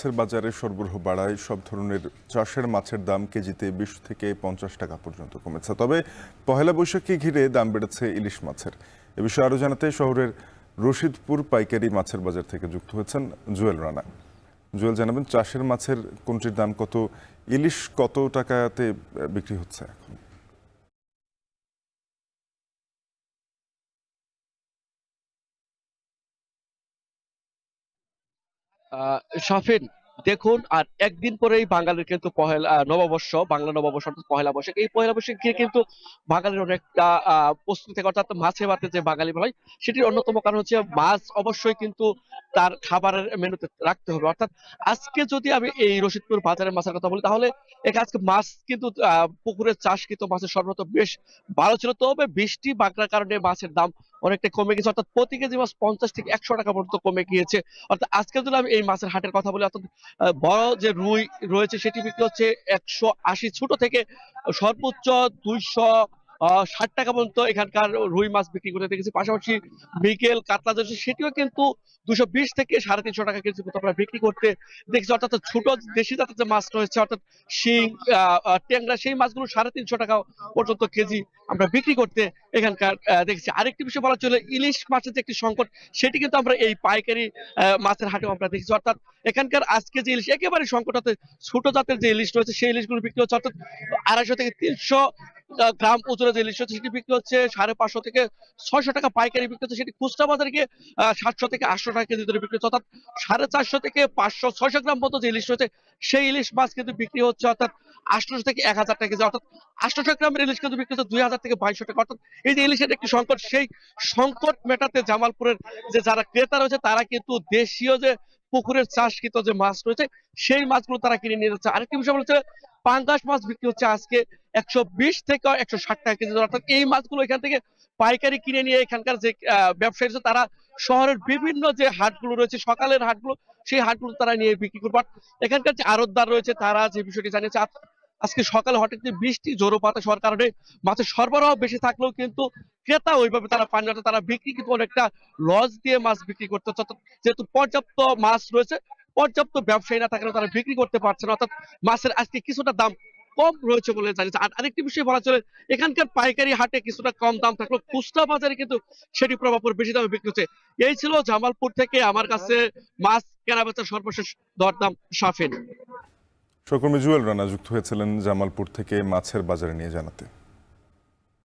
মাছের বাজারে সরবরাহ বাড়ায় সব ধরনের চাষের মাছের দাম কেজিতে 20 থেকে 50 টাকা পর্যন্ত কমেছে। তবে পহেলা বৈশাখকে ঘিরে দাম বেড়েছে ইলিশ মাছের। এ বিষয়ে আরও জানাতে শহরের রশিদপুর পাইকারি মাছের বাজার থেকে যুক্ত হয়েছেন জুয়েল রানা। জুয়েল, জানাবেন চাষের মাছের কোনটির দাম কত, ইলিশ কত টাকাতে বিক্রি হচ্ছে এখন? শাফিন, দেখুন, আর একদিন পরেই বাঙালির কিন্তু পহেলা নববর্ষ, বাংলা নববর্ষ অর্থাৎ পহেলা বৈশাখ। এই পহেলা বৈশাখকে কিন্তু বাঙালির অনেকটা প্রস্তুতি থাকে, অর্থাৎ মাছে ভাতে যে বাঙালি বলা হয় সেটির অন্যতম কারণ হচ্ছে মাছ অবশ্যই কিন্তু তার খাবারের মেনুতে রাখতে হবে। অর্থাৎ আজকে যদি আমি এই রশিদপুর বাজারের মাছের কথা বলি, তাহলে এখানে আজকে মাছ কিন্তু পুকুরের চাষ কিন্তু মাছের সর্বত বেশ ভালো ছিল। তবে বৃষ্টি বাগড়ার কারণে মাছের দাম অনেকটা কমে গেছে, অর্থাৎ প্রতি কেজি মাছ 50 থেকে 100 টাকা পর্যন্ত কমে গিয়েছে। অর্থাৎ আজকে যদি আমি এই মাছের হাটের কথা বলি, অর্থাৎ বড় যে রুই রয়েছে সেটি বিক্রি হচ্ছে 180, ছোট থেকে সর্বোচ্চ 260 টাকা পর্যন্ত এখানকার রুই মাছ বিক্রি করতে দেখেছি। পাশাপাশি বিকেল কাতলা যেটা সেটিও কিন্তু 220 থেকে 350 টাকা কেজি মতো আমরা বিক্রি করতে দেখছি। অর্থাৎ ছোট দেশি জাতের যে মাছ রয়েছে, অর্থাৎ শিং, ট্যাংরা, সেই মাছগুলো 350 টাকা পর্যন্ত কেজি আমরা বিক্রি করতে এখানকার দেখছি। আরেকটি বিষয় বলা চলে, ইলিশ মাছের যে একটি সংকট সেটি কিন্তু আমরা এই পাইকারি মাছের হাটেও আমরা দেখছি। অর্থাৎ এখানকার আজকে যে ইলিশ একেবারে সংকট, অর্থাৎ ছোট জাতের যে ইলিশ রয়েছে সেই ইলিশগুলো বিক্রি হচ্ছে অর্থাৎ 250 থেকে 300 গ্রাম ওজনের যে ইলিশ হচ্ছে সেটি বিক্রি হচ্ছে 550 থেকে 600 টাকা পাইকারি বিক্রি হচ্ছে। সেটি খুচরা বাজারে গিয়ে 700 থেকে 800 টাকা কেজি ধরে বিক্রি হচ্ছে। অর্থাৎ 450 থেকে 500 600 গ্রাম মতো যে ইলিশ রয়েছে সেই ইলিশ মাছ কিন্তু বিক্রি হচ্ছে অর্থাৎ 800 থেকে 1000 টাকা কেজি। অর্থাৎ 800 গ্রামের ইলিশ কিন্তু বিক্রি হচ্ছে 2000 থেকে 2200 টাকা। অর্থাৎ এই যে ইলিশের একটি সংকট, সেই সংকট মেটাতে জামালপুরের যে যারা ক্রেতা রয়েছে তারা কিন্তু দেশীয় যে পুকুরের চাষকৃত যে মাছ রয়েছে সেই মাছগুলো তারা কিনে নিয়ে যাচ্ছে। আরেকটি বিষয় বলছে, পাঙ্গাস মাছ বিক্রি হচ্ছে আজকে 120 থেকে 160 টাকা কেজি। অর্থাৎ এই মাছগুলো এখান থেকে পাইকারি কিনে নিয়ে এখানকার যে ব্যবসায়ী রয়েছে তারা শহরের বিভিন্ন যে হাটগুলো রয়েছে, সকালের হাটগুলো, সেই হাটগুলো তারা নিয়ে বিক্রি করবে। আর এখানকার যে আড়তদার রয়েছে তারা যে বিষয়টি জানিয়েছে, আজকে সকালে হঠাৎ বৃষ্টি জোরো বাতাস হওয়ার কারণে মাছের সরবরাহ বেশি থাকলেও কিন্তু ক্রেতা ওইভাবে তারা পান না। তারা বিক্রি কিন্তু অনেকটা লস দিয়ে মাছ বিক্রি করতে হচ্ছে। অর্থাৎ যেহেতু পর্যাপ্ত মাছ রয়েছে, পর্যাপ্ত ব্যবসায়ী না থাকলেও তারা বিক্রি করতে পারছে না। অর্থাৎ মাছের আজকে কিছুটা দাম কম রয়েছে বলে জানিয়েছে। আর আরেকটি বিষয় বলা চলে, এখানকার পাইকারি হাটে কিছুটা কম দাম থাকলেও খুচরা বাজারে কিন্তু সেটি প্রভাব বেশি দামে বিক্রি হচ্ছে। এই ছিল জামালপুর থেকে আমার কাছে মাছ কেনা বেচার সর্বশেষ দরদাম। শাফিন। সহকর্মী জুয়েল রানা যুক্ত হয়েছিলেন জামালপুর থেকে মাছের বাজারে নিয়ে জানাতে।